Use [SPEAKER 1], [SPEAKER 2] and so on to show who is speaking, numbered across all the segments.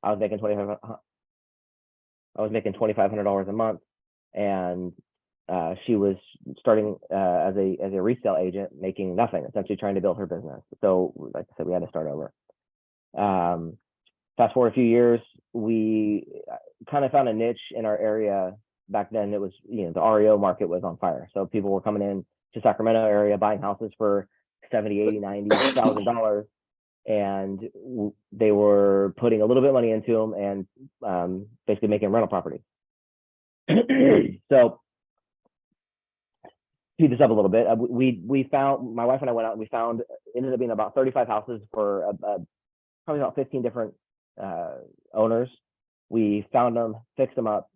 [SPEAKER 1] I was making $2,500 a month, and she was starting as a resale agent, making nothing, essentially trying to build her business. So, like I said, we had to start over. Fast forward a few years, we kind of found a niche in our area. Back then, it was, the REO market was on fire. So people were coming in to Sacramento area, buying houses for 70, 80, 90,000 dollars, and they were putting a little bit of money into them and basically making rental property. So, speed this up a little bit. We found, my wife and I went out and we found, ended up being about 35 houses for probably about 15 different owners. We found them, fixed them up,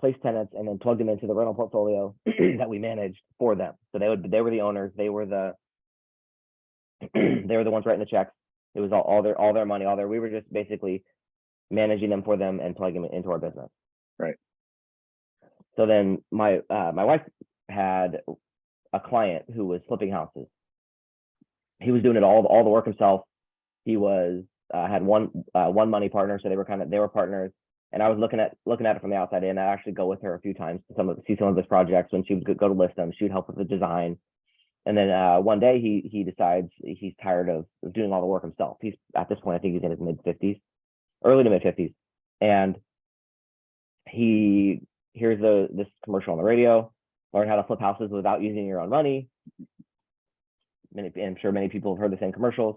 [SPEAKER 1] placed tenants, and then plugged them into the rental portfolio that we managed for them. So they were the owners. They were the ones writing the checks. It was all their money, we were just basically managing them for them and plugging them into our business.
[SPEAKER 2] Right.
[SPEAKER 1] So then my wife had a client who was flipping houses. He was doing it all the work himself. He was had one money partner, so they were partners. And I was looking at it from the outside in. I actually go with her a few times to see some of his projects. When she would go to list them, she would help with the design. And then one day he decides he's tired of doing all the work himself. He's, at this point, I think he's in his mid-50s, early to mid-50s, and he hears this commercial on the radio: learn how to flip houses without using your own money. I'm sure many people have heard the same commercials.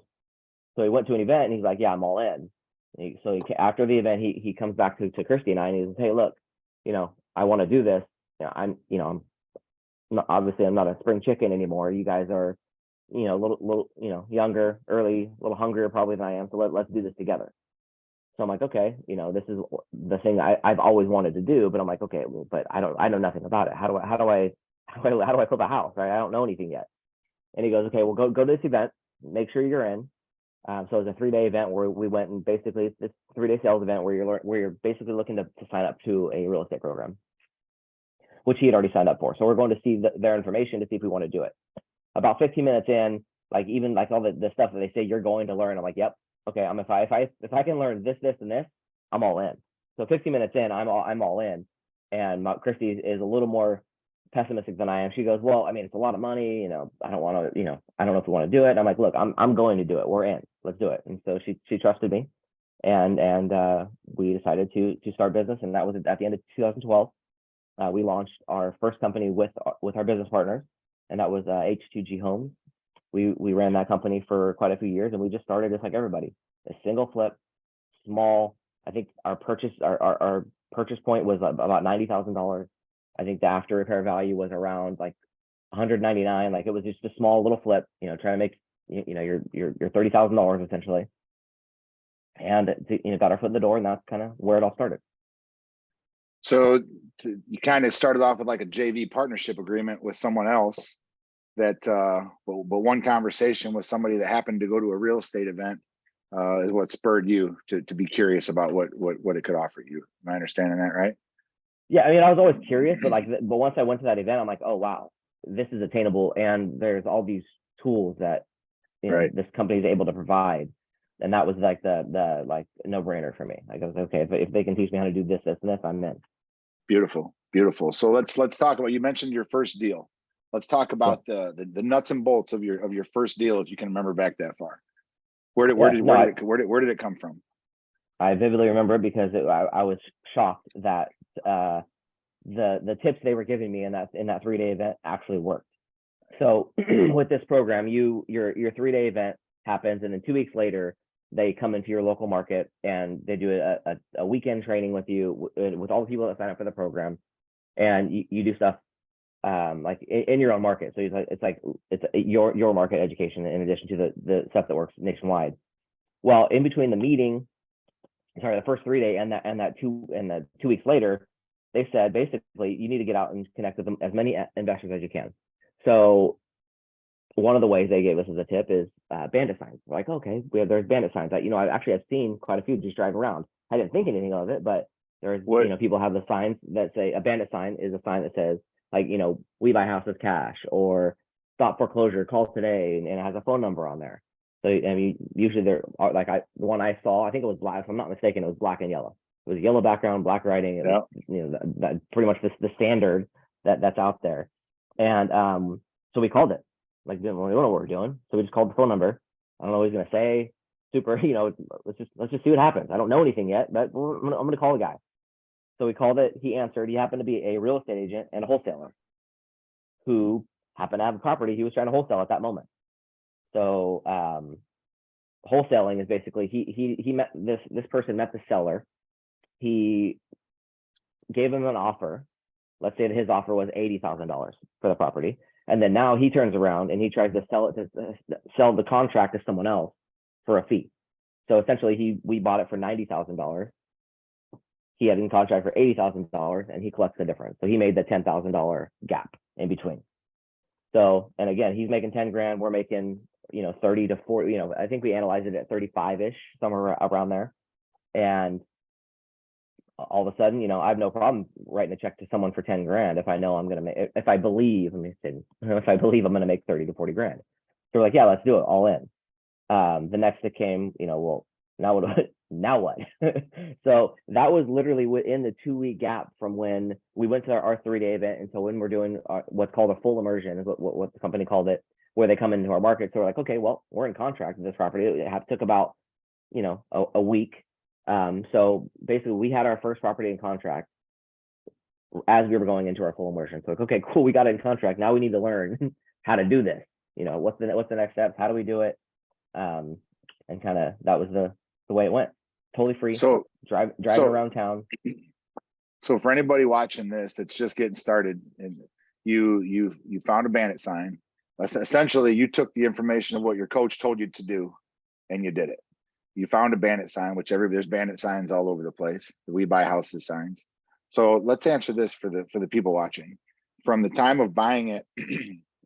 [SPEAKER 1] So he went to an event and he's like, "Yeah, I'm all in." After the event, he comes back to Christy and I, and he says, "Hey, look, I want to do this. I'm obviously I'm not a spring chicken anymore. You guys are, a little, younger, early, a little hungrier probably than I am. So let's do this together." So I'm like, okay, this is the thing I've always wanted to do, but I'm like, okay, but I know nothing about it. How do I flip a house, right? I don't know anything yet. And he goes, okay, well, go to this event, make sure you're in. So it's a 3-day event where we went, and basically it's this 3-day sales event where you're basically looking to sign up to a real estate program, which he had already signed up for. So we're going to see their information to see if we want to do it. About 15 minutes in, even all the stuff that they say you're going to learn, I'm like, yep, okay. If I can learn this, and this, I'm all in. So 15 minutes in, I'm all in. And Christy is a little more pessimistic than I am. She goes, well, I mean, it's a lot of money. I don't want to. I don't know if we want to do it. And I'm like, look, I'm going to do it. We're in. Let's do it. And so she trusted me, and we decided to start business. And that was at the end of 2012. We launched our first company with our business partners, and that was H2G Homes. We ran that company for quite a few years, and we just started just like everybody, a single flip, small. I think our purchase point was about $90,000. I think the after repair value was around like 199. Like, it was just a small little flip, trying to make your $30,000 essentially, and got our foot in the door, and that's kind of where it all started.
[SPEAKER 2] So you kind of started off with like a JV partnership agreement with someone else, that but one conversation with somebody that happened to go to a real estate event is what spurred you to be curious about what it could offer you. Am I understanding that right?
[SPEAKER 1] Yeah, I mean, I was always curious, but once I went to that event, I'm like, oh wow, this is attainable, and there's all these tools that
[SPEAKER 2] Right.
[SPEAKER 1] this company is able to provide, and that was like the no brainer for me. Like, I was okay, if they can teach me how to do this, and this, I'm in.
[SPEAKER 2] Beautiful. So let's talk about, you mentioned your first deal. Let's talk about the nuts and bolts of your first deal, if you can remember back that far. Where did it come from?
[SPEAKER 1] I vividly remember it because I was shocked that the tips they were giving me in that 3-day event actually worked. So with this program, your 3-day event happens, and then 2 weeks later they come into your local market and they do a weekend training with you, with all the people that sign up for the program, and you do stuff like in your own market. So it's your market education in addition to the stuff that works nationwide. Well, in between the first 3-day and that 2 weeks later, they said basically you need to get out and connect with as many investors as you can. So one of the ways they gave us as a tip is bandit signs. We're like, okay, there's bandit signs. I've seen quite a few just drive around. I didn't think anything of it, but there's people have the signs that say, a bandit sign is a sign that says, we buy houses cash, or stop foreclosure, call today, and it has a phone number on there. So I mean, usually they're like the one I saw, I think it was black. If I'm not mistaken, it was black and yellow. It was yellow background, black writing. It
[SPEAKER 2] Yeah.
[SPEAKER 1] was, that pretty much the standard that's out there. And so we called it. Like, we don't know what we're doing, so we just called the phone number. I don't know what he's gonna say. Super, let's just see what happens. I don't know anything yet, but I'm gonna call the guy. So we called it. He answered. He happened to be a real estate agent and a wholesaler who happened to have a property he was trying to wholesale at that moment. So wholesaling is basically he met this person met the seller. He gave him an offer. Let's say that his offer was $80,000 for the property, and then now he turns around and he tries to sell the contract to someone else for a fee. So essentially, we bought it for $90,000. He had in contract for $80,000, and he collects the difference. So he made the $10,000 gap in between. So, and again, he's making 10 grand. We're making 30 to 40. I think we analyzed it at 35-ish, somewhere around there. And all of a sudden, I have no problem writing a check to someone for 10 grand if I know I'm gonna make, if I believe, if I believe I'm gonna make 30 to 40 grand. So we're like, yeah, let's do it all in. The next that came, well, now what? So that was literally within the 2-week gap from when we went to our 3-day event until when we're doing what's called a full immersion, is what the company called it, where they come into our market. So we're like, okay, well, we're in contract with this property. It took about a week. So basically, we had our first property in contract as we were going into our full immersion. So like, okay, cool, we got it in contract. Now we need to learn how to do this. What's the next steps? How do we do it? And kind of that was the way it went. Totally free.
[SPEAKER 2] So
[SPEAKER 1] driving around town.
[SPEAKER 2] So for anybody watching this that's just getting started, and you found a bandit sign, essentially you took the information of what your coach told you to do and you did it. You found a bandit sign, which there's bandit signs all over the place, the We Buy Houses signs. So let's answer this for the people watching. From the time of buying it,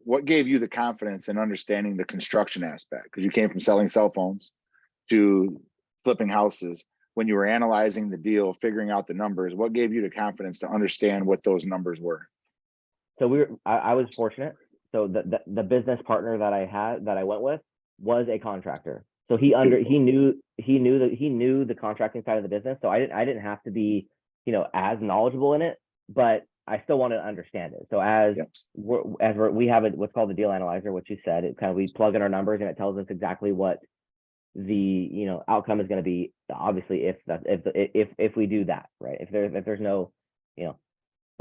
[SPEAKER 2] what gave you the confidence in understanding the construction aspect? Because you came from selling cell phones to flipping houses. When you were analyzing the deal, figuring out the numbers, what gave you the confidence to understand what those numbers were?
[SPEAKER 1] So I was fortunate. So the business partner that I went with was a contractor. So he knew the contracting side of the business. So I didn't have to be, as knowledgeable in it, but I still wanted to understand it. So we have what's called the deal analyzer, which you said, it kind of, we plug in our numbers and it tells us exactly what the outcome is going to be. Obviously, if we do that, right? If there's no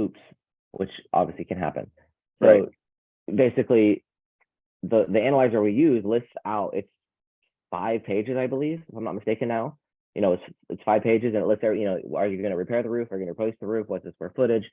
[SPEAKER 1] oops, which obviously can happen. So
[SPEAKER 2] right.
[SPEAKER 1] Basically, the analyzer we use lists out, it's 5 pages, I believe, if I'm not mistaken now. It's 5 pages, and it lists, are you going to repair the roof? Are you going to replace the roof? What's the square footage?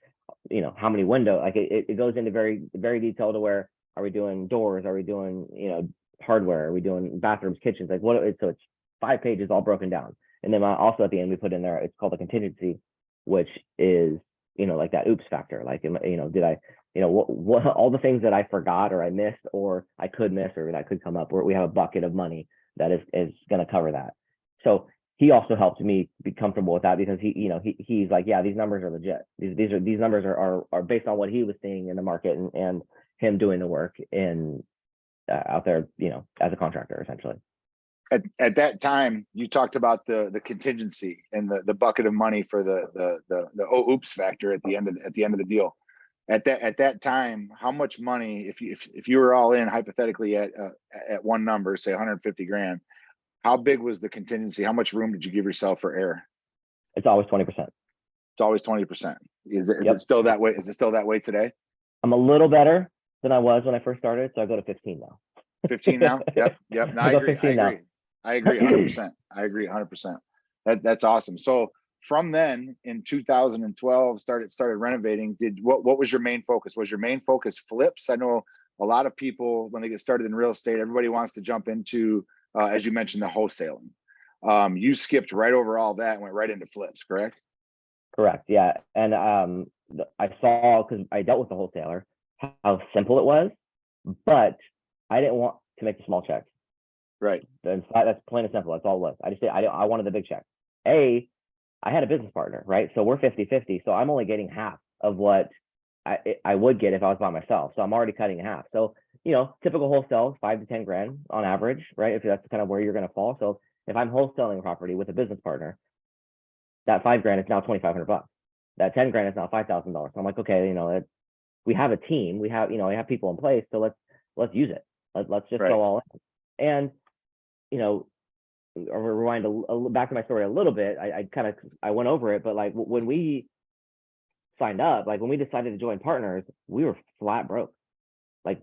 [SPEAKER 1] How many windows? Like it goes into very, very detailed to where, are we doing doors? Are we doing, hardware? Are we doing bathrooms, kitchens? Like so it's 5 pages all broken down. And then also at the end, we put in there, it's called a contingency, which is, like that oops factor. Like, did I, what all the things that I forgot or I missed or I could miss or that could come up, where we have a bucket of money that is going to cover that. So he also helped me be comfortable with that, because he's like, yeah, these numbers are legit. These numbers are based on what he was seeing in the market and him doing the work in out there, as a contractor, essentially.
[SPEAKER 2] At that time, you talked about the contingency and the bucket of money for the oops factor at the end of the deal. At that time, how much money, if you were all in hypothetically at one number, say 150 grand, how big was the contingency? How much room did you give yourself for error?
[SPEAKER 1] It's always 20%.
[SPEAKER 2] It's always 20%. Is it still that way? Is it still that way today?
[SPEAKER 1] I'm a little better than I was when I first started, so I go to 15 now.
[SPEAKER 2] 15 now? Yep. No, I agree. 100%. I agree 100%. That's awesome. So from then in 2012, started renovating. What was your main focus? Was your main focus flips? I know a lot of people, when they get started in real estate, everybody wants to jump into, as you mentioned, the wholesaling. You skipped right over all that and went right into flips, correct?
[SPEAKER 1] Correct. Yeah. And I saw, because I dealt with the wholesaler, how simple it was, but I didn't want to make the small checks.
[SPEAKER 2] Right.
[SPEAKER 1] That's plain and simple. That's all it was. I wanted the big check. I had a business partner, right? So we're 50-50. So I'm only getting half of what I would get if I was by myself. So I'm already cutting in half. So typical wholesale, 5 to 10 grand on average, right? If that's kind of where you're going to fall. So if I'm wholesaling a property with a business partner, that 5 grand is now 2,500 bucks. That 10 grand is now $5,000. I'm like, okay, we have a team, we have people in place, so let's use it. Let's just
[SPEAKER 2] Right.
[SPEAKER 1] go all in. And I'll rewind back to my story a little bit. I went over it, but like when we signed up, like when we decided to join partners, we were flat broke, like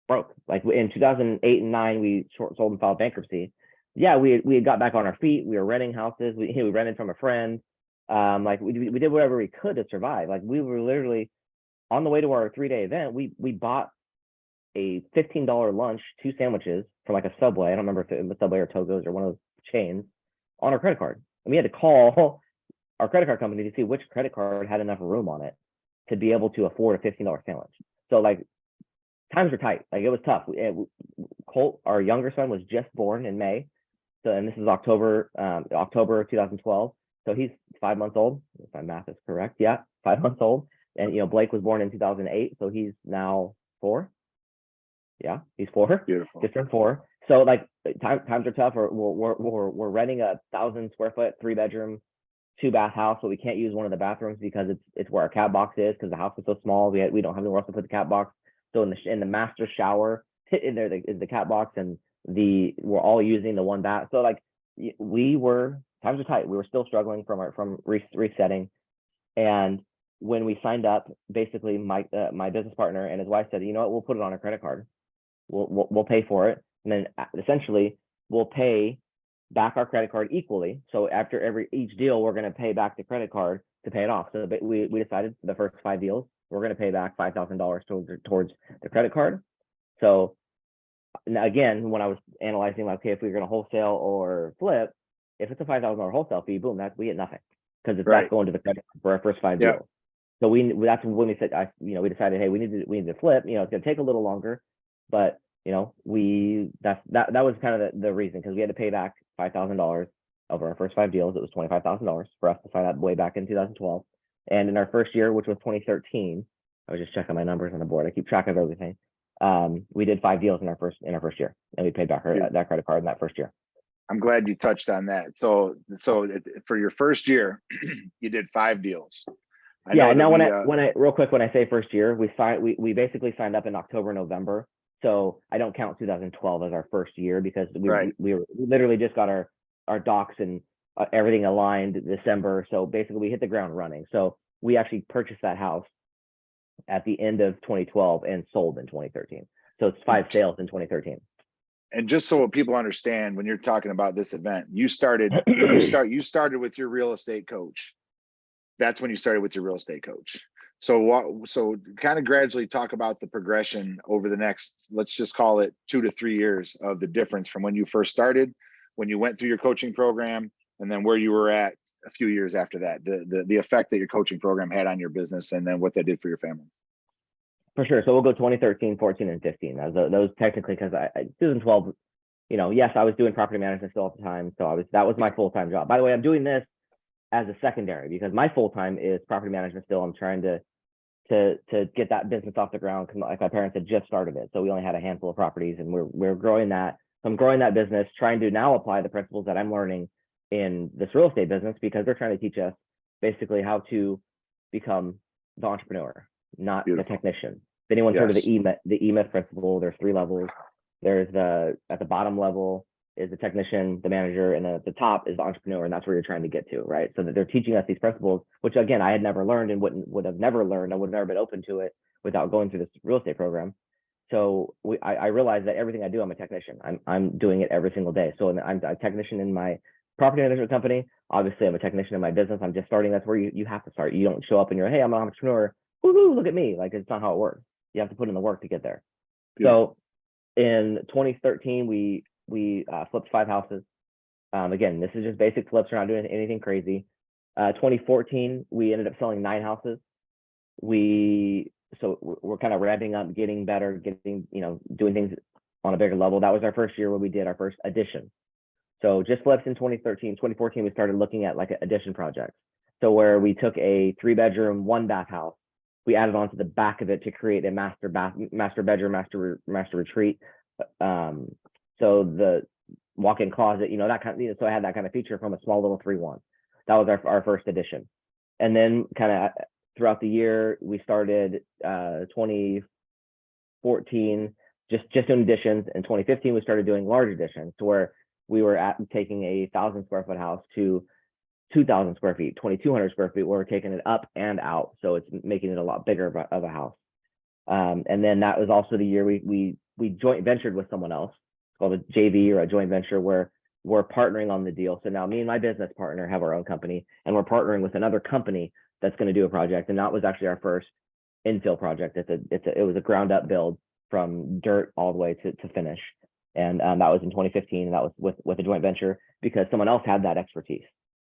[SPEAKER 1] broke. Like in 2008 and 9, we sold and filed bankruptcy. Yeah, we had got back on our feet. We were renting houses. We rented from a friend. Like we did whatever we could to survive. Like we were literally on the way to our 3-day event. We bought a $15 lunch, 2 sandwiches from like a Subway. I don't remember if it was Subway or Togo's or one of those chains, on our credit card. And we had to call our credit card company to see which credit card had enough room on it to be able to afford a $15 sandwich. So like times were tight. Like it was tough. Colt, our younger son, was just born in May. So, and this is October of 2012. So he's 5 months old, if my math is correct. Yeah, 5 months old. And Blake was born in 2008, so he's now 4. Yeah, he's 4.
[SPEAKER 2] Beautiful.
[SPEAKER 1] Just turned 4. So like times are tough. We're renting a 1,000 square foot 3-bedroom 2-bath house, but we can't use one of the bathrooms because it's where our cat box is, because the house is so small. We don't have anywhere else to put the cat box. So in the master shower in there is the cat box, and we're all using the one bath. So like times were tight. We were still struggling from resetting. And when we signed up, basically my business partner and his wife said, you know what, we'll put it on a credit card. We'll pay for it, and then essentially we'll pay back our credit card equally. So after each deal, we're going to pay back the credit card to pay it off. So we decided for the first 5 deals, we're going to pay back $5,000 towards the credit card. So again, when I was analyzing, like, okay, if we're going to wholesale or flip, if it's a $5,000 wholesale fee, boom, we get nothing, because it's not going to the credit card for our first 5 deals. So that's when we said, we decided, hey, we need to flip. It's going to take a little longer, but that was kind of the reason, because we had to pay back $5,000 over our first 5 deals. It was $25,000 for us to sign up way back in 2012. And in our first year, which was 2013, I was just checking my numbers on the board. I keep track of everything. We did 5 deals in our first year, and we paid back that credit card in that first year.
[SPEAKER 2] I'm glad you touched on that. So for your first year, you did 5 deals.
[SPEAKER 1] Now when I say first year, we basically signed up in October, November. So I don't count 2012 as our first year, because we literally just got our docs and everything aligned December. So basically we hit the ground running. So we actually purchased that house at the end of 2012 and sold in 2013. So it's 5 sales in 2013.
[SPEAKER 2] And just so people understand, when you're talking about this event, you started with your real estate coach. That's when you started with your real estate coach. So kind of gradually talk about the progression over the next, let's just call it 2 to 3 years, of the difference from when you first started, when you went through your coaching program, and then where you were at a few years after that, the effect that your coaching program had on your business, and then what that did for your family.
[SPEAKER 1] For sure. So we'll go 2013, 14, and 15. Those technically, because 2012, yes, I was doing property management still at the time. So that was my full-time job. By the way, I'm doing this as a secondary, because my full-time is property management still. I'm trying to get that business off the ground. Like my parents had just started it, so we only had a handful of properties, and we're growing that. So I'm growing that business, trying to now apply the principles that I'm learning in this real estate business, because they're trying to teach us basically how to become the entrepreneur, not the technician. If anyone's heard of the E-Myth principle, there's 3 levels. There's at the bottom level is the technician, the manager, and at the top is the entrepreneur, and that's where you're trying to get to, right? So that they're teaching us these principles, which again, I had never learned and would have never learned. I would have never been open to it without going through this real estate program. So I realized that everything I do, I'm a technician. I'm doing it every single day. So I'm a technician in my property management company. Obviously, I'm a technician in my business. I'm just starting. That's where you have to start. You don't show up and you're, hey, I'm an entrepreneur. Woo-hoo, look at me. Like, it's not how it works. You have to put in the work to get there. Beautiful. So in 2013, we flipped 5 houses. Again, this is just basic flips. We're not doing anything crazy. 2014, we ended up selling 9 houses. So we're kind of ramping up, getting better, doing things on a bigger level. That was our first year where we did our first addition. So just flips in 2013. 2014, we started looking at like addition projects. So where we took a 3-bedroom, 1-bath house we added on to the back of it to create a master bedroom, master retreat. So the walk-in closet, that kind of, so I had that kind of feature from a small little 3-1. That was our first edition. And then kind of throughout the year, we started 2014, just doing additions. In 2015, we started doing large additions, to where we were taking a 1,000 square foot house to 2,000 square feet, 2,200 square feet, where we're taking it up and out. So it's making it a lot bigger of a house. And then that was also the year we joint ventured with someone else. It's called a JV, or a joint venture, where we're partnering on the deal. So now me and my business partner have our own company, and we're partnering with another company that's going to do a project. And that was actually our first infill project. It was a ground up build from dirt all the way to finish. And that was in 2015, and that was with a joint venture, because someone else had that expertise.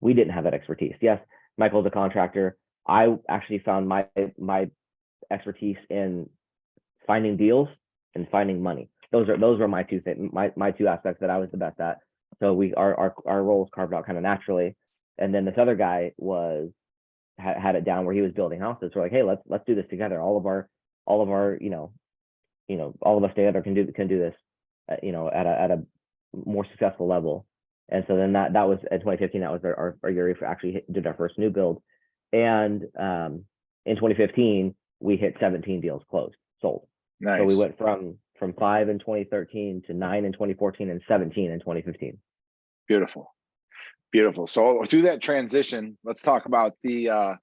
[SPEAKER 1] We didn't have that expertise. Yes, Michael's a contractor. I actually found my expertise in finding deals and finding money. Those were my two things, my two aspects that I was the best at. So our roles carved out kind of naturally. And then this other guy had it down, where he was building houses. So we're like, hey, let's do this together. All of our all of us together can do this, at a more successful level. And so then that was in 2015. That was our year we actually did our first new build. And in 2015, we hit 17 deals sold.
[SPEAKER 2] Nice.
[SPEAKER 1] So we went from 5 in 2013 to 9 in 2014 and 17 in 2015.
[SPEAKER 2] Beautiful. So through that transition, let's talk about the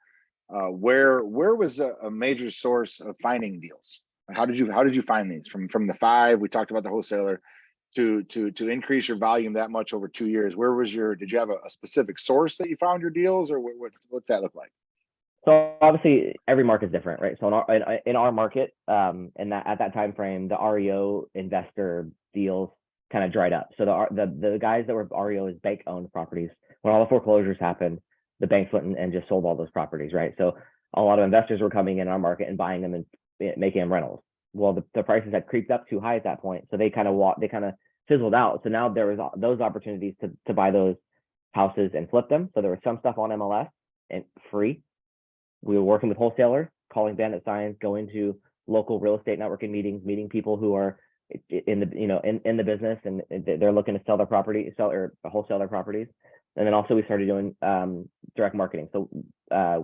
[SPEAKER 2] where was a major source of finding deals? How did you find these from the 5? We talked about the wholesaler to increase your volume that much over 2 years. Did you have a specific source that you found your deals, or what's that look like?
[SPEAKER 1] So obviously every market is different, right? So in our market, and at that time frame, the REO investor deals kind of dried up. So the guys that were REO is bank owned properties. When all the foreclosures happened, the banks went and just sold all those properties, right? So a lot of investors were coming in our market and buying them and making them rentals. Well, the prices had creeped up too high at that point, so they kind of fizzled out. So now there was those opportunities to buy those houses and flip them. So there was some stuff on MLS and free. We were working with wholesalers, calling Bandit Signs, going to local real estate networking meetings, meeting people who are in the business, and they're looking to sell or wholesale their properties. And then also we started doing direct marketing. So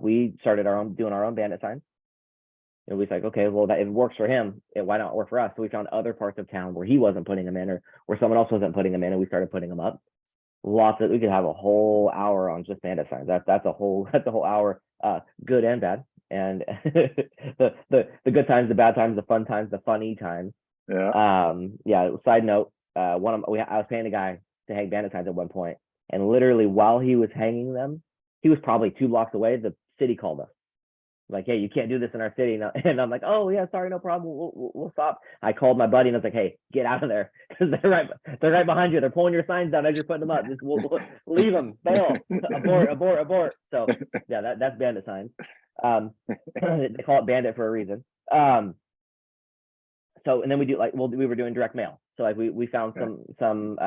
[SPEAKER 1] we started doing our own Bandit Signs. And we was like, okay, well, if it works for him, why not work for us? So we found other parts of town where he wasn't putting them in, or where someone else wasn't putting them in, and we started putting them up. We could have a whole hour on just Bandit Signs. That's a whole hour, good and bad. And the good times, the bad times, the fun times, the funny times.
[SPEAKER 2] Yeah.
[SPEAKER 1] Side note, I was paying a guy to hang Bandit Signs at one point, and literally while he was hanging them, he was probably 2 blocks away. The city called us, like, hey, you can't do this in our city. And I'm like, oh yeah, sorry, no problem. We'll stop. I called my buddy and I was like, hey, get out of there, because they're right behind you. They're pulling your signs down as you're putting them up. Just we'll leave them, bail, abort. So yeah, that's Bandit Signs. They call it Bandit for a reason. So, and then we do we were doing direct mail. So like we found some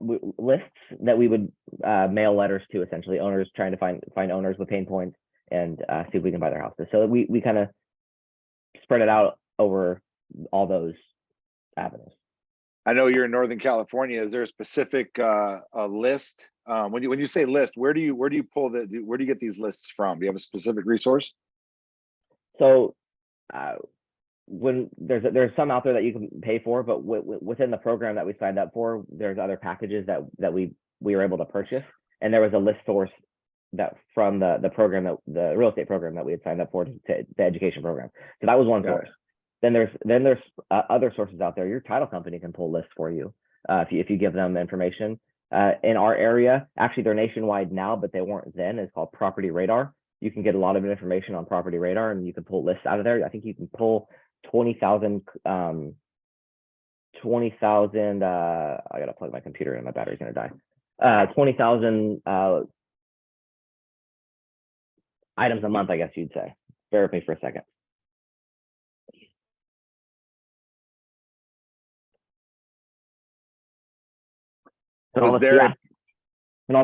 [SPEAKER 1] lists that we would mail letters to, essentially owners trying to find owners with pain points, and see if we can buy their houses. So we kind of spread it out over all those avenues.
[SPEAKER 2] I know you're in Northern California. Is there a specific list? When you say list, where do you get these lists from? Do you have a specific resource?
[SPEAKER 1] So when there's some out there that you can pay for, but within the program that we signed up for, there's other packages that we were able to purchase, and there was a list source that from the program, the real estate program that we had signed up for, to the education program. So that was one source. Then there's other sources out there. Your title company can pull lists for you if you give them information. In our area, actually they're nationwide now, but they weren't then. It's called Property Radar. You can get a lot of information on Property Radar, and you can pull lists out of there. I think you can pull 20,000. I gotta plug my computer in. My battery's gonna die. 20,000 items a month, I guess you'd say. Bear with me for a second. And all the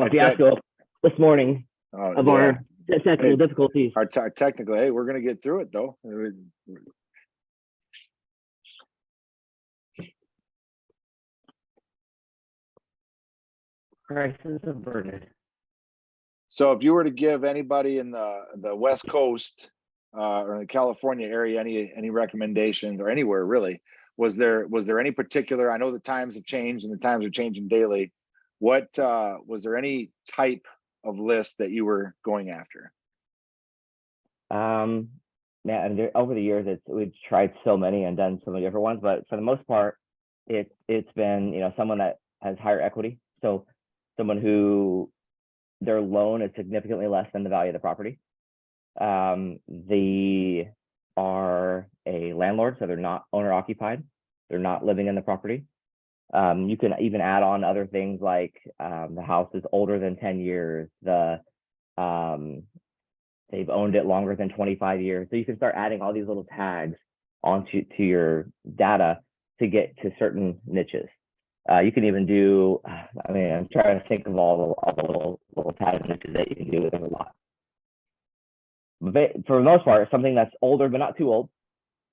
[SPEAKER 1] fiasco this morning of our The technical
[SPEAKER 2] Hey,
[SPEAKER 1] difficulties.
[SPEAKER 2] our technical, hey, we're gonna get through it though.
[SPEAKER 1] Crisis averted.
[SPEAKER 2] So if you were to give anybody in the West Coast or the California area any recommendations, or anywhere really, was there any particular? I know the times have changed and the times are changing daily. What was there any type of list that you were going after?
[SPEAKER 1] Yeah, and over the years, we've tried so many and done so many different ones, but for the most part, it's been, you know, someone that has higher equity. So someone who their loan is significantly less than the value of the property. They are a landlord, so they're not owner occupied. They're not living in the property. You can even add on other things like the house is older than 10 years. They've owned it longer than 25 years. So you can start adding all these little tags onto your data to get to certain niches. You can even do, I mean, I'm trying to think of all the little tag niches that you can do. There's a lot. But for the most part, something that's older but not too old,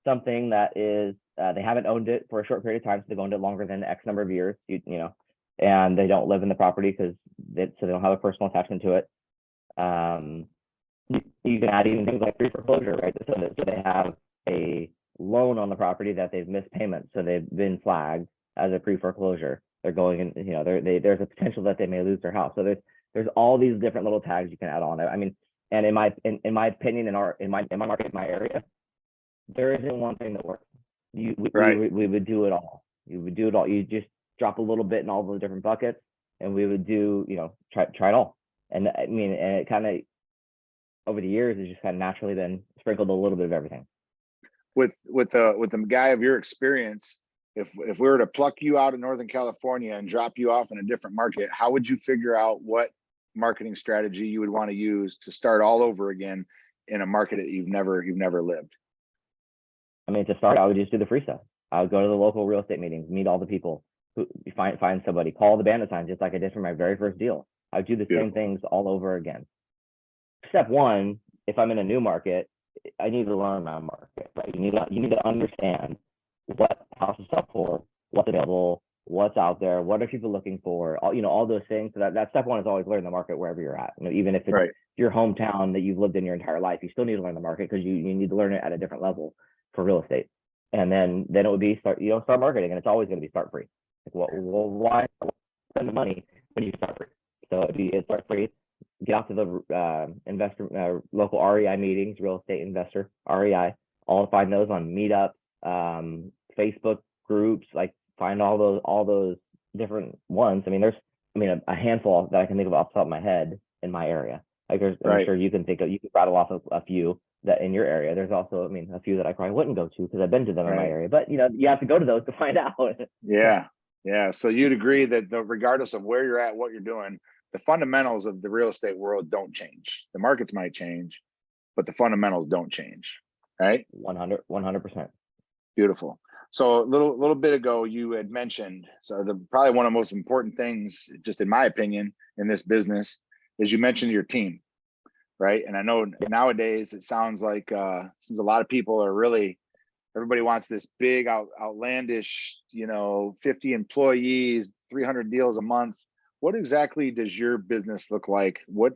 [SPEAKER 1] something that is they haven't owned it for a short period of time, so they've owned it longer than X number of years, you know, and they don't live in the property because so they don't have a personal attachment to it. You can add even things like pre-foreclosure, right? So they have a loan on the property that they've missed payments, so they've been flagged as a pre-foreclosure. They're going in, you know, there's a potential that they may lose their house. So there's all these different little tags you can add on. I mean, and in my opinion, in my market, in my area, there isn't one thing that works. We would do it all. You would do it all. You just drop a little bit in all those different buckets, and we would do, you know, try it all. And I mean, and it kind of over the years, it's just kind of naturally been sprinkled a little bit of everything.
[SPEAKER 2] With the guy of your experience, if we were to pluck you out of Northern California and drop you off in a different market, how would you figure out what marketing strategy you would want to use to start all over again in a market that you've never lived?
[SPEAKER 1] I mean, to start, I would just do the free stuff. I would go to the local real estate meetings, meet all the people, who find somebody, call the bandit sign, just like I did for my very first deal. I would do the same things all over again. Step one, if I'm in a new market, I need to learn my market, right? You need to understand what house is up for, what's available, what's out there, what are people looking for, all those things. So that step one is always learn the market wherever you're at. You know, even if it's your hometown that you've lived in your entire life, you still need to learn the market because you need to learn it at a different level for real estate. And then it would be start marketing, and it's always going to be start free. Like, why spend the money when you start free? So it'd start free. Get out to the investor local REI meetings, real estate investor REI. I'll find those on Meetup, Facebook groups. Like, find all those different ones. I mean, there's a handful that I can think of off the top of my head in my area. Like, I'm sure you can rattle off a few that in your area. There's also, a few that I probably wouldn't go to because I've been to them in my area. But you have to go to those to find out.
[SPEAKER 2] Yeah. So you'd agree that regardless of where you're at, what you're doing, the fundamentals of the real estate world don't change. The markets might change, but the fundamentals don't change, right?
[SPEAKER 1] 100%.
[SPEAKER 2] Beautiful. So a little bit ago, you had mentioned, so probably one of the most important things, just in my opinion, in this business, is you mentioned your team, right? And I know nowadays it sounds like since a lot of people are really, everybody wants this big outlandish, 50 employees, 300 deals a month. What exactly does your business look like? What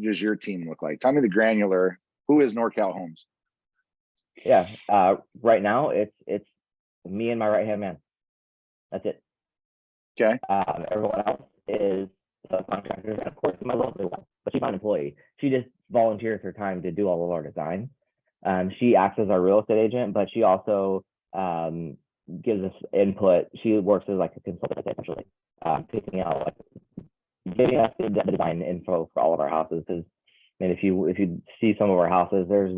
[SPEAKER 2] does your team look like? Tell me the granular. Who is NorCal Homes?
[SPEAKER 1] Yeah. Right now it's me and my right-hand man. That's it.
[SPEAKER 2] Okay.
[SPEAKER 1] Everyone else is subcontractors, and of course my lovely one, but she's not an employee. She just volunteers her time to do all of our design. She acts as our real estate agent, but she also gives us input. She works as like a consultant essentially, picking out, like, giving us the design info for all of our houses. Because, if you see some of our houses, there's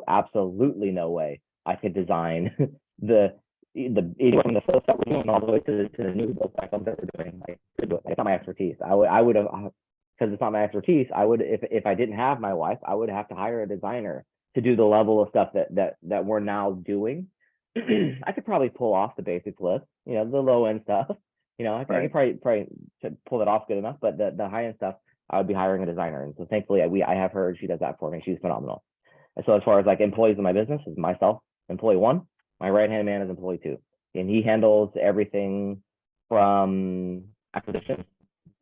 [SPEAKER 1] absolutely no way I could design the from the first that we're doing all the way to the new build cycles that we're doing. Like, it's not my expertise. I would have, because it's not my expertise. I would, if I didn't have my wife, I would have to hire a designer to do the level of stuff that we're now doing. I could probably pull off the basics list, the low end stuff. I could probably pull it off good enough, but the high end stuff, I would be hiring a designer. And so thankfully I have her, she does that for me. She's phenomenal. And so as far as like employees in my business, is myself, employee one, my right-hand man is employee two. And he handles everything from acquisitions,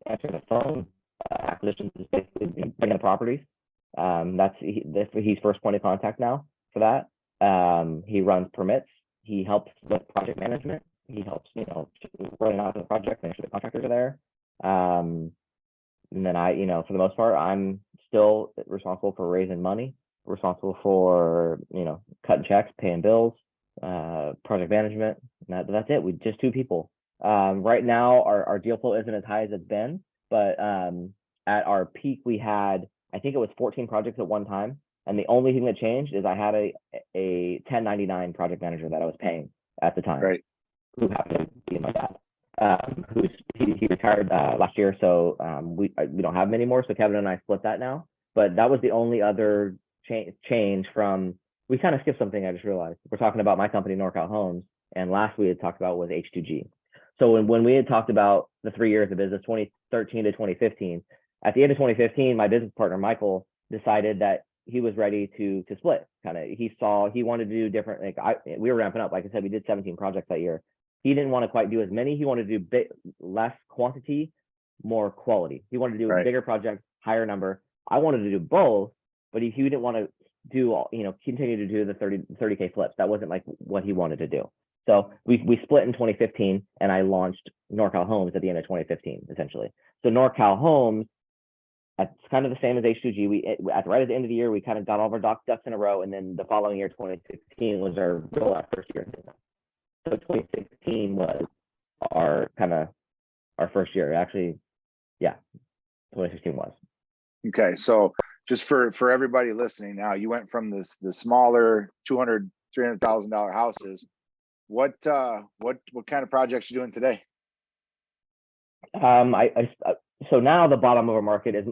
[SPEAKER 1] answering the phone. Acquisitions is basically bringing the properties. He's first point of contact now for that. He runs permits. He helps with project management. He helps, running out the project, make sure the contractors are there. And then for the most part, I'm still responsible for raising money, responsible for, cutting checks, paying bills, project management. That's it. We just two people. Right now, our deal flow isn't as high as it's been, but at our peak, we had, I think it was 14 projects at one time. And the only thing that changed is I had a 1099 project manager that I was paying at the time,
[SPEAKER 2] Right.
[SPEAKER 1] who happened to be my dad. He retired last year, so we don't have him anymore. So Kevin and I split that now. But that was the only other change from. We kind of skipped something. I just realized we're talking about my company, NorCal Homes, and last we had talked about was H2G. So when we had talked about the 3 years of business, 2013 to 2015, at the end of 2015, my business partner Michael decided that he was ready to split. He wanted to do different. We were ramping up. Like I said, we did 17 projects that year. He didn't want to quite do as many. He wanted to do less quantity, more quality. He wanted to do a bigger project, higher number. I wanted to do both, but he didn't want to do, continue to do the 30K flips. That wasn't like what he wanted to do. So we split in 2015, and I launched NorCal Homes at the end of 2015, essentially. So NorCal Homes, it's kind of the same as H2G. Right at the end of the year, we kind of got all of our ducks in a row, and then the following year, 2016, was our real first year in business. So 2016 was our first year. Actually, yeah, 2016 was.
[SPEAKER 2] Okay, so just for everybody listening now, you went from the smaller $200,000-$300,000 houses. What kind of projects you doing today?
[SPEAKER 1] So now the bottom of our market is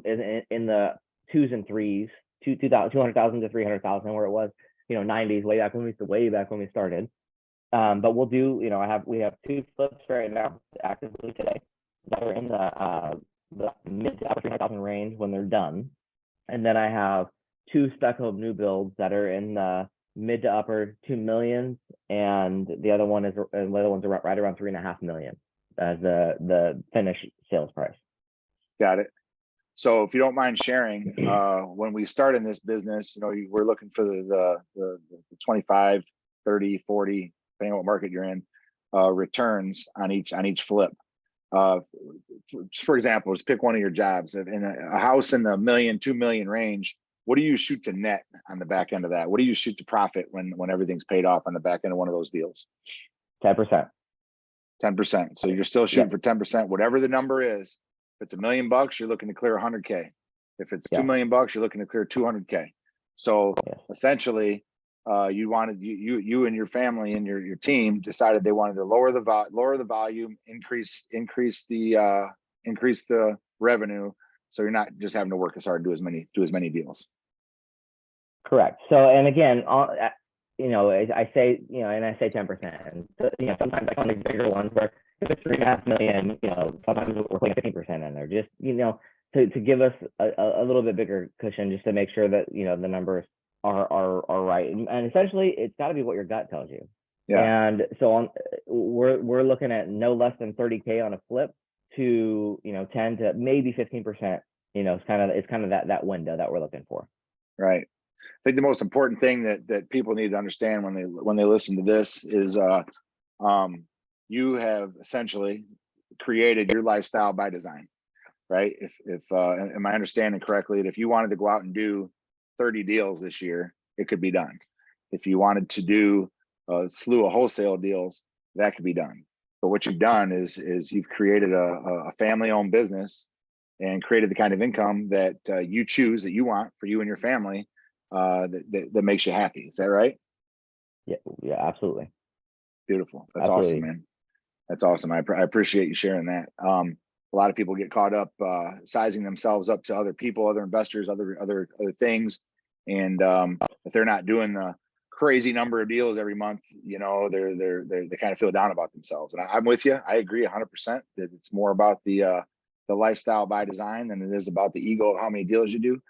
[SPEAKER 1] in the twos and threes, 200,000 to 300,000, where it was 90s way back when we started. But we'll do, we have two flips right now actively today that are in the mid to upper 300,000 range when they're done. And then I have two spec home new builds that are in the mid to upper 2 million, and the other one's right around 3.5 million as the finished sales price.
[SPEAKER 2] Got it. So if you don't mind sharing, when we started in this business, we're looking for the 25, 30, 40, depending on what market you're in, returns on each flip. For example, just pick one of your jobs. In a house in the $1 million, 2 million range, what do you shoot to net on the back end of that? What do you shoot to profit when everything's paid off on the back end of one of those deals?
[SPEAKER 1] 10%.
[SPEAKER 2] 10%. So you're still shooting for 10%, whatever the number is. If it's $1 million, you're looking to clear 100K. If it's $2 million, you're looking to clear 200K. So essentially, you and your family and your team decided they wanted to lower the volume, increase the revenue, so you're not just having to work as hard to do as many deals.
[SPEAKER 1] Correct. So, and again, I say 10%, and sometimes I find these bigger ones where if it's 3.5 million, sometimes we're putting 15% in there, just to give us a little bit bigger cushion, just to make sure that the numbers are right. And essentially, it's got to be what your gut tells you. Yeah. And so we're looking at no less than 30K on a flip to 10 to maybe 15%. It's kind of that window that we're looking for.
[SPEAKER 2] Right. I think the most important thing that people need to understand when they listen to this is you have essentially created your lifestyle by design, right? If am I understanding correctly, that if you wanted to go out and do 30 deals this year, it could be done. If you wanted to do a slew of wholesale deals, that could be done. But what you've done is you've created a family-owned business and created the kind of income that you choose, that you want for you and your family, that makes you happy. Is that right?
[SPEAKER 1] Yeah, absolutely.
[SPEAKER 2] Beautiful. That's awesome, man. That's awesome. I appreciate you sharing that. A lot of people get caught up sizing themselves up to other people, other investors, other things, and if they're not doing the crazy number of deals every month, they kind of feel down about themselves. And I'm with you. I agree 100% that it's more about the the lifestyle by design than it is about the ego of how many deals you do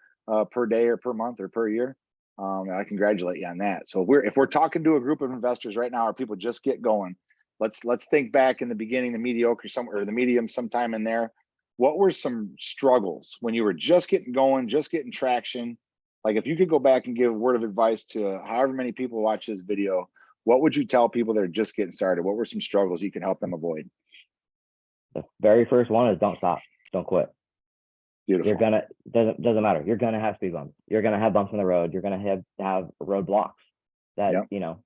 [SPEAKER 2] per day or per month or per year. I congratulate you on that. So if we're talking to a group of investors right now, or people just get going, let's think back in the beginning, the mediocre somewhere, or the medium sometime in there. What were some struggles when you were just getting going, just getting traction? Like if you could go back and give a word of advice to however many people watch this video, what would you tell people that are just getting started? What were some struggles you can help them avoid?
[SPEAKER 1] The very first one is don't stop, don't quit.
[SPEAKER 2] Beautiful.
[SPEAKER 1] You're gonna, doesn't matter. You're gonna have speed bumps. You're gonna have bumps in the road. You're gonna have roadblocks that,
[SPEAKER 2] Yep.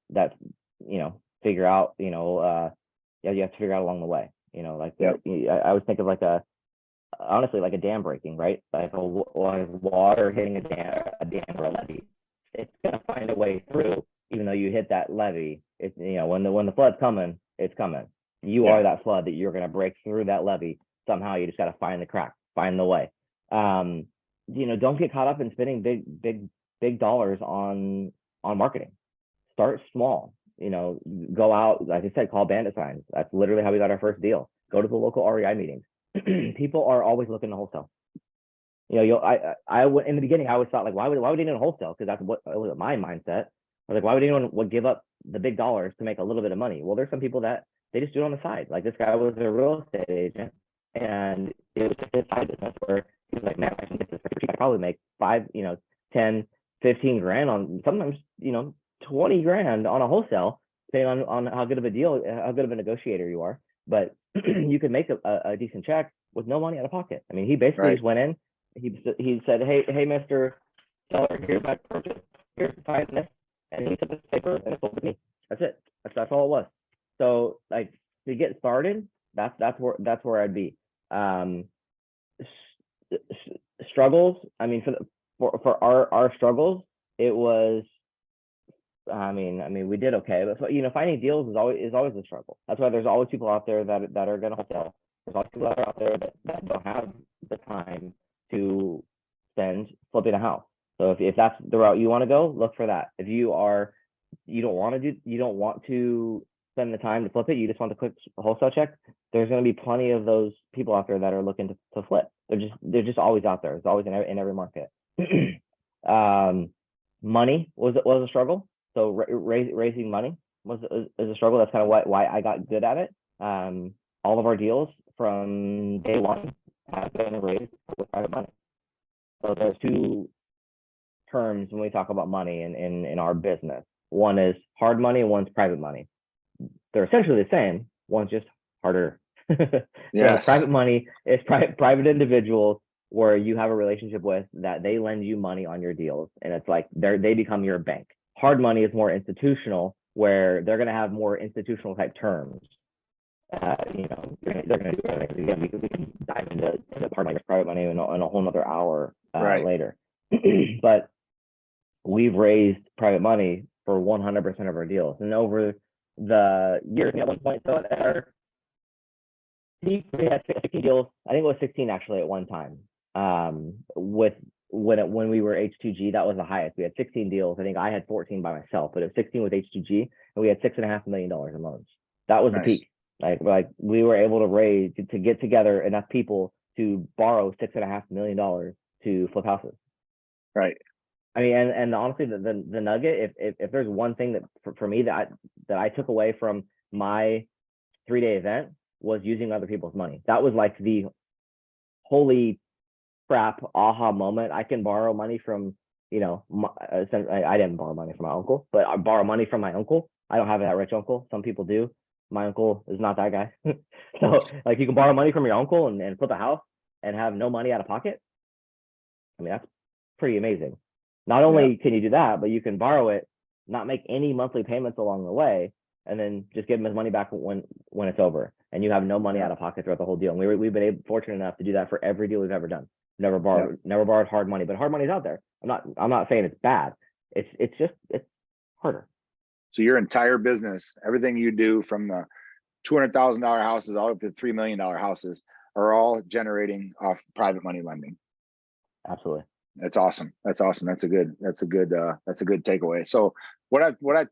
[SPEAKER 1] figure out, yeah, you have to figure out along the way, like
[SPEAKER 2] Yep.
[SPEAKER 1] I always think of honestly, like a dam breaking, right? Like water hitting a dam or a levee. It's gonna find a way through, even though you hit that levee. It's, when the flood's coming, it's coming. You
[SPEAKER 2] Yeah.
[SPEAKER 1] are that flood that you're gonna break through that levee somehow. You just gotta find the crack, find the way. Don't get caught up in spending big dollars on marketing. Start small. Go out, like I said, call bandit signs. That's literally how we got our first deal. Go to the local REI meetings. People are always looking to wholesale. I in the beginning I always thought, like, why would anyone wholesale? Because that's what was my mindset. I was like, why would anyone give up the big dollars to make a little bit of money? Well, there's some people that they just do it on the side. Like this guy was a real estate agent, and it was just his side business where he was like, man, I can get this for cheap. I probably make 5, 10, 15 grand on, sometimes 20 grand on a wholesale, depending on how good of a deal, how good of a negotiator you are. But you could make a decent check with no money out of pocket. I mean, he basically
[SPEAKER 2] Right.
[SPEAKER 1] just went in. He said, hey, Mr. Seller, here's my purchase. Here's the price, and he took this paper and it sold to me. That's it. That's all it was. So, like, to get started, that's where I'd be. Struggles. I mean, for our struggles, it was. I mean, we did okay, but finding deals is always a struggle. That's why there's always people out there that are going to wholesale. There's always people out there that don't have the time to spend flipping a house. So if that's the route you want to go, look for that. If you don't want to spend the time to flip it, you just want the quick wholesale check, there's going to be plenty of those people out there that are looking to flip. They're just always out there. It's always in every market. Money was a struggle. So raising money is a struggle. That's kind of why I got good at it. All of our deals from day one have been raised with private money. So there's two terms when we talk about money in our business. One is hard money and one's private money. They're essentially the same. One's just harder.
[SPEAKER 2] Yes.
[SPEAKER 1] So private money is private individuals where you have a relationship with that they lend you money on your deals, and it's like they become your bank. Hard money is more institutional, where they're going to have more institutional type terms. They're going to do everything. Again, we can dive into hard money, private money in a whole nother hour later. But we've raised private money for 100% of our deals, and over the years, at one point, so at our peak, we had 16 deals. I think it was 16 actually at one time. When we were H2G, that was the highest. We had 16 deals. I think I had 14 by myself, but it was 16 with H2G, and we had $6.5 million in loans. That was the peak. Like we were able to raise to get together enough people to borrow $6.5 million to flip houses.
[SPEAKER 2] Right.
[SPEAKER 1] I mean, and honestly, the nugget, if there's one thing that for me that I took away from my 3-day event, was using other people's money. That was like the holy crap aha moment. I can borrow money from, I didn't borrow money from my uncle, but I borrow money from my uncle. I don't have that rich uncle. Some people do. My uncle is not that guy. So like you can borrow money from your uncle and flip a house and have no money out of pocket. I mean, that's pretty amazing. Not only can you do that, but you can borrow it, not make any monthly payments along the way, and then just give him his money back when it's over, and you have no money out of pocket throughout the whole deal. And we've been fortunate enough to do that for every deal we've ever done. Never borrowed hard money, but hard money's out there. I'm not saying it's bad. It's just harder.
[SPEAKER 2] So your entire business, everything you do from the $200,000 houses all up to $3 million houses, are all generating off private money lending.
[SPEAKER 1] Absolutely.
[SPEAKER 2] That's awesome. That's a good takeaway. So what I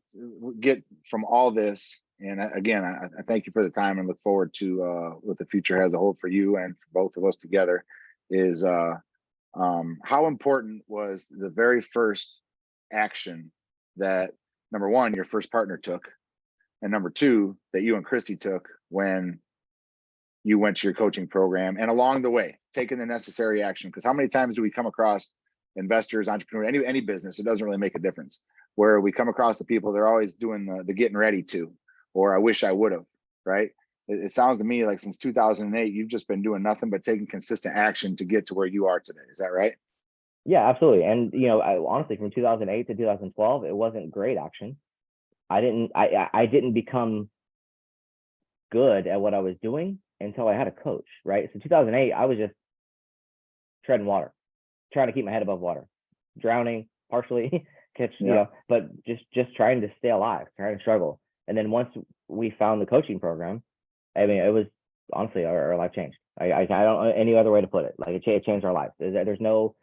[SPEAKER 2] get from all this And again, I thank you for the time and look forward to what the future has a hold for you and for both of us together. Is how important was the very first action that, number one, your first partner took, and number two, that you and Christy took when you went to your coaching program, and along the way, taking the necessary action? Because how many times do we come across investors, entrepreneurs, any business, it doesn't really make a difference, where we come across the people, they're always doing the getting ready to, or I wish I would have, right? It sounds to me like since 2008, you've just been doing nothing but taking consistent action to get to where you are today. Is that right?
[SPEAKER 1] Yeah, absolutely. And I honestly, from 2008 to 2012, it wasn't great action. I didn't become good at what I was doing until I had a coach, right? So 2008, I was just treading water, trying to keep my head above water, drowning partially, but just trying to stay alive, trying to struggle. And then once we found the coaching program, I mean, it was honestly our life changed. I don't know any other way to put it. Like it changed our lives. There's no,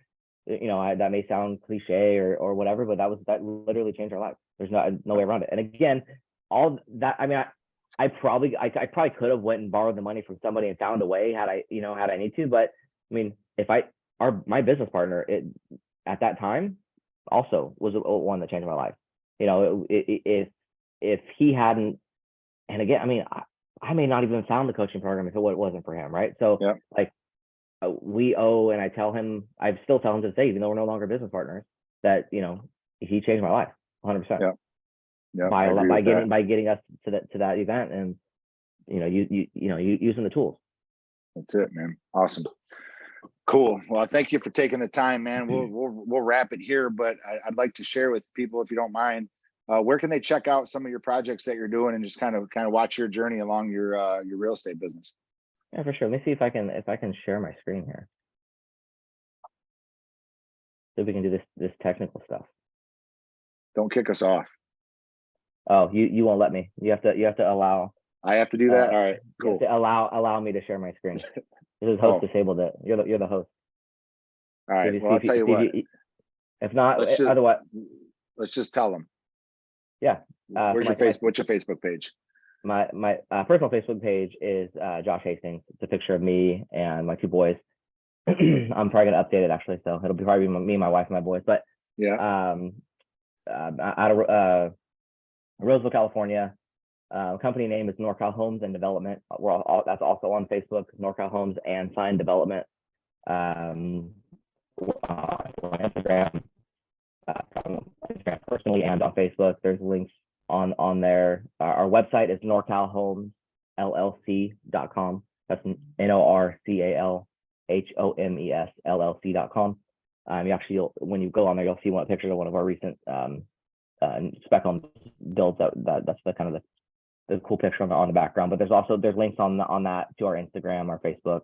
[SPEAKER 1] that may sound cliche or whatever, but that literally changed our lives. There's no way around it. And again, all that, I mean, I probably could have went and borrowed the money from somebody and found a way had I need to. But I mean, my business partner at that time also was one that changed my life. If he hadn't, and again, I mean, I may not even found the coaching program if it wasn't for him, right? So we owe, and I still tell him to this day, even though we're no longer business partners, that he changed my life 100%.
[SPEAKER 2] Yeah,
[SPEAKER 1] by getting us to that event, and using the tools.
[SPEAKER 2] That's it, man. Awesome. Cool. Well, thank you for taking the time, man. We'll wrap it here, but I'd like to share with people, if you don't mind, where can they check out some of your projects that you're doing and just kind of watch your journey along your real estate business?
[SPEAKER 1] Yeah, for sure. Let me see if I can share my screen here. So we can do this technical stuff.
[SPEAKER 2] Don't kick us off.
[SPEAKER 1] Oh, you won't let me. You have to allow.
[SPEAKER 2] I have to do that. All right, cool.
[SPEAKER 1] Allow me to share my screen. This is host disabled. It. You're the host.
[SPEAKER 2] All right. Well, I'll tell you what.
[SPEAKER 1] If not, otherwise,
[SPEAKER 2] let's just tell them.
[SPEAKER 1] Yeah.
[SPEAKER 2] What's your Facebook page?
[SPEAKER 1] My personal Facebook page is Josh Hastings. It's a picture of me and my two boys. I'm probably gonna update it actually, so it'll be probably me, my wife, and my boys. But out of Roseville, California. Company name is NorCal Homes and Development. That's also on Facebook, NorCal Homes and Sign Development. On Instagram personally, and on Facebook. There's links on there. Our website is norcalhomesllc.com. That's NorCalHomesLLC.com. You actually, when you go on there, you'll see one picture of one of our recent spec home builds. That's the kind of the cool picture on the background. But there's links on that to our Instagram, our Facebook,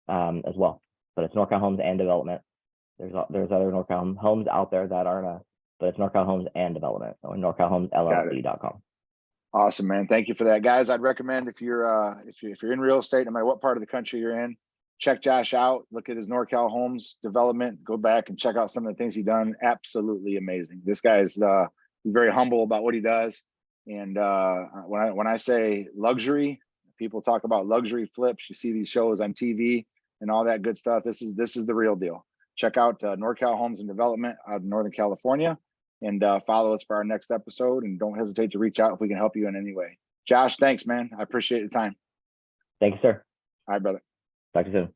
[SPEAKER 1] as well. But it's NorCal Homes and Development. There's other NorCal Homes out there that aren't but it's NorCal Homes and Development, or NorCalHomesLLC.com.
[SPEAKER 2] Awesome, man. Thank you for that, guys. I'd recommend if you're in real estate, no matter what part of the country you're in, check Josh out. Look at his NorCal Homes Development. Go back and check out some of the things he's done. Absolutely amazing. This guy's very humble about what he does. And when I say luxury, people talk about luxury flips. You see these shows on TV and all that good stuff. This is the real deal. Check out NorCal Homes and Development out in Northern California, and follow us for our next episode. And don't hesitate to reach out if we can help you in any way. Josh, thanks, man. I appreciate the time.
[SPEAKER 1] Thank you, sir.
[SPEAKER 2] All right, brother.
[SPEAKER 1] Talk to you soon.